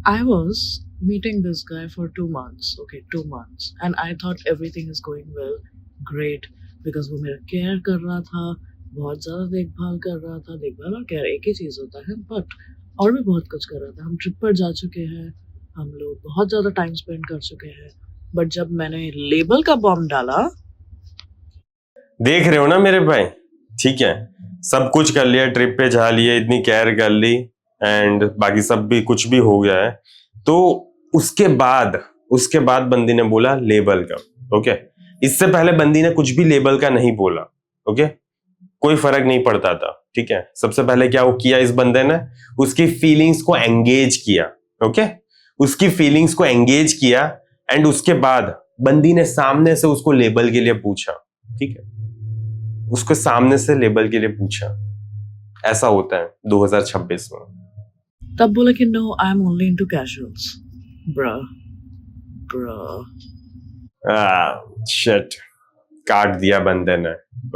I was meeting this guy for 2 months. Okay, 2 months, and I thought everything is going well, great, because वो मेरा care कर रहा था, बहुत ज़्यादा देखभाल कर रहा था। देखभाल और केयर एक ही चीज़ होता है, बट और भी बहुत कुछ कर रहा था। हम ट्रिप पर जा चुके हैं, हम लोग बहुत ज़्यादा टाइम स्पेंड कर चुके हैं, बट जब मैंने लेबल का बॉम्ब डाला, देख रहे हो ना मेरे भाई, ठीक है, सब कुछ कर लिया, ट्रिप पे जा लिए, इतनी केयर कर ली एंड बाकी सब भी कुछ भी हो गया है, तो उसके बाद बंदी ने बोला लेबल का। ओके, इससे पहले बंदी ने कुछ भी लेबल का नहीं बोला। ओके, कोई फर्क नहीं पड़ता था, ठीक है। सबसे पहले क्या वो किया इस बंदे ने, उसकी फीलिंग्स को एंगेज किया। ओके, उसकी फीलिंग्स को एंगेज किया एंड उसके बाद बंदी ने सामने से उसको लेबल के लिए पूछा, ठीक है, उसको सामने से लेबल के लिए पूछा। ऐसा होता है 2026 में। तब बोला कि no, I am only into casuals. Bullshit, काट दिया बंदे ने।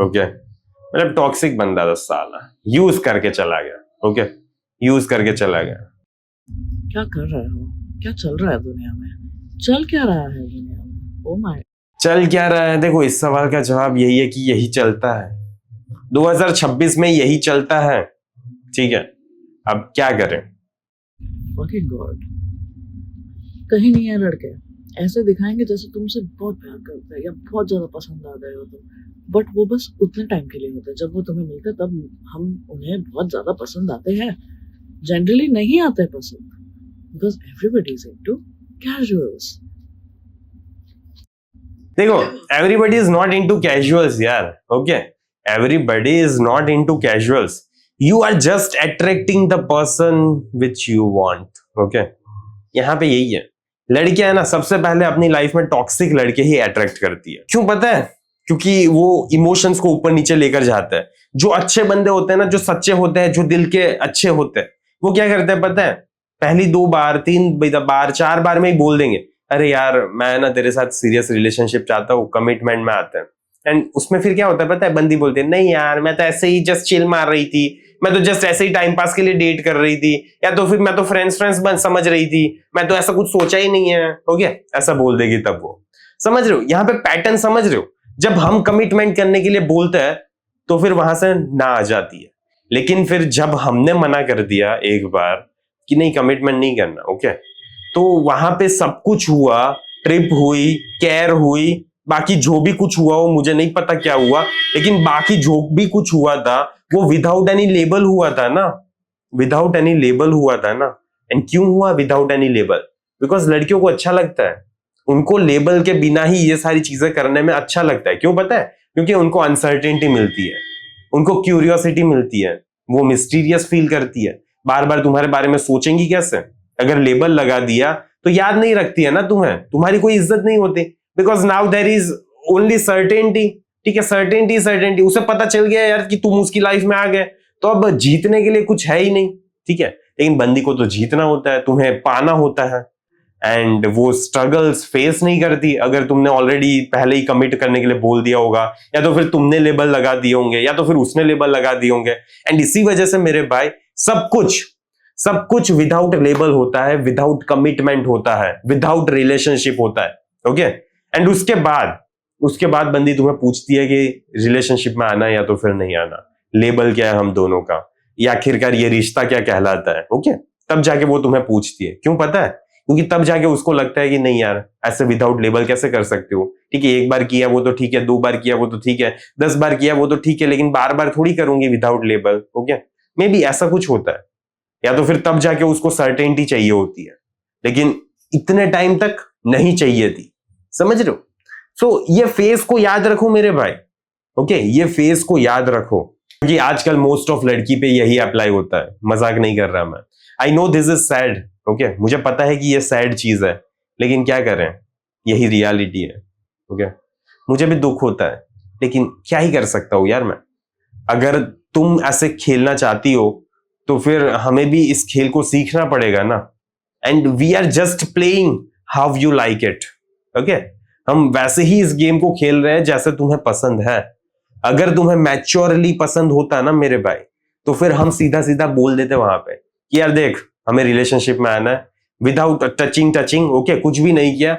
ओके, मतलब टॉक्सिक बंदा था साला, यूज करके चला गया। ओके, यूज करके चला गया। क्या कर रहे हो? क्या चल रहा है दुनिया में? चल क्या रहा है दुनिया में? ओ माय, चल क्या रहा है? देखो, इस सवाल का जवाब यही है कि यही चलता है 2026 में, यही चलता है, ठीक है। अब क्या करें? Fucking God. कहीं नहीं है लड़के ऐसे दिखाएंगे जैसे तुमसे बहुत प्यार करते हैं या बहुत ज्यादा पसंद आ गए हो तुम, बट वो बस उतने टाइम के लिए होते हैं। जब वो तुम्हें मिलते हैं तब हम उन्हें बहुत ज्यादा पसंद आते हैं, जनरली नहीं आते पसंद, because everybody is into casuals. देखो, everybody is not into casuals यार। Okay, everybody is not into casuals. You are just attracting the person which you want. Okay, यहां पे यही है। लड़कियां है ना, सबसे पहले अपनी लाइफ में टॉक्सिक लड़के ही अट्रैक्ट करती है। क्यों पता है? क्योंकि वो इमोशंस को ऊपर नीचे लेकर जाता है। जो अच्छे बंदे होते हैं ना, जो सच्चे होते हैं, जो दिल के अच्छे होते हैं, वो क्या करते हैं पता है? पहली 2 बार 3 बार 4 बार में ही बोल देंगे, अरे यार मैं ना तेरे साथ सीरियस रिलेशनशिप चाहता हूँ, कमिटमेंट में आते हैं। एंड उसमें फिर क्या होता है पता है? बंदी बोलती है, नहीं यार मैं तो ऐसे ही जस्ट चिल मार रही थी, मैं तो जस्ट ऐसे ही टाइम पास के लिए डेट कर रही थी, या तो फिर मैं तो फ्रेंड्स समझ रही थी, मैं तो ऐसा कुछ सोचा ही नहीं है। ओके, ऐसा बोल देगी तब वो। समझ रहे हो यहाँ पे पैटर्न? समझ रहे हो? जब हम कमिटमेंट करने के लिए बोलते हैं तो फिर वहां से ना आ जाती है, लेकिन फिर जब हमने मना कर दिया एक बार कि नहीं कमिटमेंट नहीं करना, ओके, तो वहां पे सब कुछ हुआ, ट्रिप हुई, केयर हुई, बाकी जो भी कुछ हुआ वो मुझे नहीं पता क्या हुआ, लेकिन बाकी जो भी कुछ हुआ था वो विदाउट एनी लेबल हुआ था ना, विदाउट एनी लेबल हुआ था ना। एंड क्यों हुआ विदाउट एनी लेबल? बिकॉज लड़कियों को अच्छा लगता है, उनको लेबल के बिना ही ये सारी चीजें करने में अच्छा लगता है। क्यों पता है? क्योंकि उनको अनसर्टेनिटी मिलती है, उनको क्यूरियोसिटी मिलती है, वो मिस्टीरियस फील करती है। बार बार तुम्हारे बारे में सोचेंगी कैसे? अगर लेबल लगा दिया तो याद नहीं रखती है ना तुम्हें, तुम्हारी कोई इज्जत नहीं होती, because now there is only certainty. ठीक है, सर्टेनिटी, उसे पता चल गया यार कि तुम उसकी लाइफ में आ गए, तो अब जीतने के लिए कुछ है ही नहीं। ठीक है, लेकिन बंदी को तो जीतना होता है, तुम्हें पाना होता है, एंड वो स्ट्रगल्स फेस नहीं करती अगर तुमने ऑलरेडी पहले ही कमिट करने के लिए बोल दिया होगा, या तो फिर तुमने लेबल लगा दिए होंगे, या तो फिर उसने लेबल लगा दिए होंगे। एंड इसी वजह से मेरे भाई सब कुछ विदाउट लेबल होता है, विदाउट कमिटमेंट होता है, विदाउट रिलेशनशिप होता है। ओके, एंड उसके बाद बंदी तुम्हें पूछती है कि रिलेशनशिप में आना है या तो फिर नहीं आना, लेबल क्या है हम दोनों का, या आखिरकार ये रिश्ता क्या कहलाता है। ओके, तब जाके वो तुम्हें पूछती है। क्यों पता है? क्योंकि तब जाके उसको लगता है कि नहीं यार, ऐसे विदाउट लेबल कैसे कर सकते हो? ठीक है, 1 बार किया वो तो ठीक है, 2 बार किया वो तो ठीक है, 10 बार किया वो तो ठीक है, लेकिन बार बार थोड़ी करूंगी without label. Okay, may be ऐसा कुछ होता है, या तो फिर तब जाके उसको सर्टेनिटी चाहिए होती है, लेकिन इतने टाइम तक नहीं चाहिए थी। समझ रहे हो? सो ये फेस को याद रखो मेरे भाई। ओके, ये फेस को याद रखो, क्योंकि आजकल मोस्ट ऑफ लड़की पे यही अप्लाई होता है। मजाक नहीं कर रहा मैं, I know this is sad. Okay, मुझे पता है कि ये सैड चीज है, लेकिन क्या करें, यही रियलिटी है। ओके, मुझे भी दुख होता है, लेकिन क्या ही कर सकता हूं यार मैं। अगर तुम ऐसे खेलना चाहती हो तो फिर हमें भी इस खेल को सीखना पड़ेगा ना। And we are just playing how you like it. Okay, हम वैसे ही इस गेम को खेल रहे हैं जैसे तुम्हें पसंद है। अगर तुम्हें मैच्योरली पसंद होता ना मेरे भाई, तो फिर हम सीधा सीधा बोल देते वहां पे कि यार देख, हमें रिलेशनशिप में आना है, विदाउट टचिंग ओके, कुछ भी नहीं किया,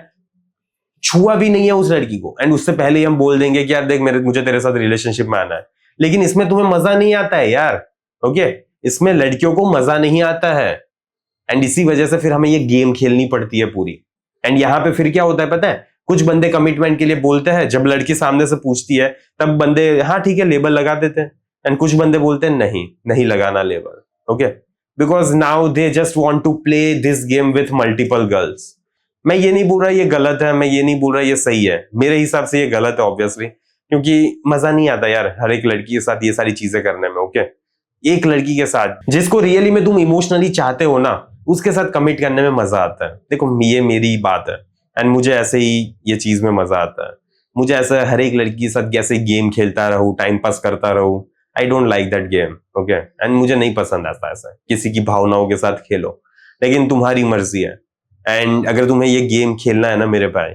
छुआ भी नहीं है उस लड़की को, एंड उससे पहले ही हम बोल देंगे कि यार देख मुझे तेरे साथ रिलेशनशिप में आना है। लेकिन इसमें तुम्हें मजा नहीं आता है यार, ओके, इसमें लड़कियों को मजा नहीं आता है, एंड इसी वजह से फिर हमें ये गेम खेलनी पड़ती है पूरी। एंड यहाँ पे फिर क्या होता है पता है, कुछ बंदे कमिटमेंट के लिए बोलते हैं, जब लड़की सामने से पूछती है तब बंदे हाँ ठीक है लेबल लगा देते हैं, एंड कुछ बंदे बोलते हैं नहीं लगाना label, okay, because now they just want to play this game with multiple girls. मैं ये नहीं बोल रहा ये गलत है, मैं ये नहीं बोल रहा ये सही है, मेरे हिसाब से ये गलत है ऑब्वियसली, क्योंकि मजा नहीं आता यार हर एक लड़की के साथ ये सारी चीजें करने में, ओके। एक लड़की के साथ जिसको रियली में तुम इमोशनली चाहते हो ना, उसके साथ कमिट करने में मजा आता है। देखो ये मेरी बात है, एंड मुझे ऐसे ही ये चीज में मजा आता है। मुझे ऐसा हर एक लड़की के साथ कैसे गेम खेलता रहूं, टाइम पास करता रहूं, I don't like that game, okay, and मुझे नहीं पसंद आता ऐसा किसी की भावनाओं के साथ खेलो। लेकिन तुम्हारी मर्जी है, एंड अगर तुम्हें ये गेम खेलना है ना मेरे भाई,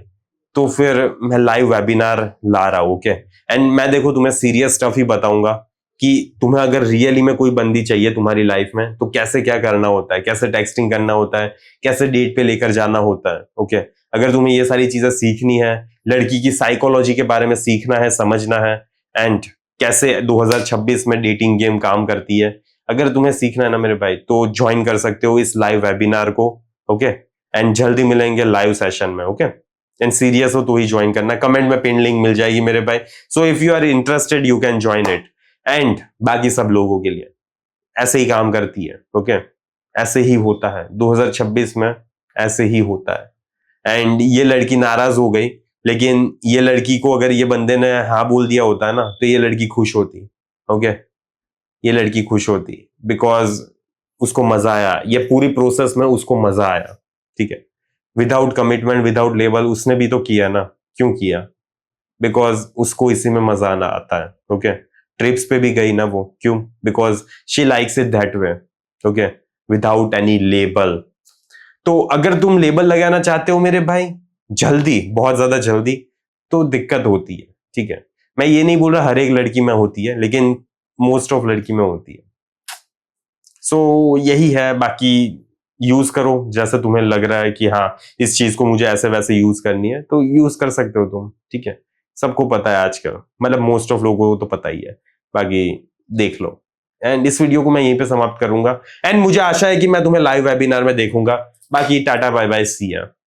तो फिर मैं लाइव वेबिनार ला रहा हूँ, ओके, एंड मैं देखो तुम्हें सीरियस स्टफ ही बताऊंगा कि तुम्हें अगर रियली में कोई बंदी चाहिए तुम्हारी लाइफ में तो कैसे क्या करना होता है, कैसे टेक्सटिंग करना होता है, कैसे डेट पे लेकर जाना होता है, ओके। अगर तुम्हें ये सारी चीजें सीखनी है, लड़की की साइकोलॉजी के बारे में सीखना है, समझना है, एंड कैसे 2026 में डेटिंग गेम काम करती है, अगर तुम्हें सीखना है ना मेरे भाई, तो ज्वाइन कर सकते हो इस लाइव वेबिनार को, ओके, एंड जल्दी मिलेंगे लाइव सेशन में, ओके। एंड सीरियस हो तो ही ज्वाइन करना, कमेंट में पिन लिंक मिल जाएगी मेरे भाई, so if you are interested you can join it. And बाकी सब लोगों के लिए ऐसे ही काम करती है, ओके, ऐसे ही होता है 2026 में, ऐसे ही होता है। एंड ये लड़की नाराज हो गई, लेकिन ये लड़की को अगर ये बंदे ने हाँ बोल दिया होता है ना, तो ये लड़की खुश होती, ओके, ये लड़की खुश होती, बिकॉज उसको मजा आया, ये पूरी प्रोसेस में उसको मजा आया, ठीक है, विदाउट कमिटमेंट विदाउट लेबल उसने भी तो किया ना, क्यों किया, बिकॉज उसको इसी में मजा आना आता है, ओके। ट्रिप्स पे भी गई ना वो, क्यों, because she likes it that way, okay, without any label. तो अगर तुम लेबल लगाना चाहते हो मेरे भाई जल्दी, बहुत ज्यादा जल्दी, तो दिक्कत होती है, ठीक है। मैं ये नहीं बोल रहा हर एक लड़की में होती है, लेकिन मोस्ट ऑफ लड़की में होती है। सो यही है, बाकी यूज करो जैसे तुम्हें लग रहा है कि हाँ इस चीज को मुझे ऐसे वैसे यूज करनी है, तो यूज कर सकते हो तुम, ठीक है। सबको पता है आजकल, मतलब मोस्ट ऑफ लोगों को तो पता ही है, बाकी देख लो। एंड इस वीडियो को मैं यहीं पे समाप्त करूंगा, एंड मुझे आशा है कि मैं तुम्हें लाइव वेबिनार में देखूंगा। बाकी टाटा बाय बाय, सी या।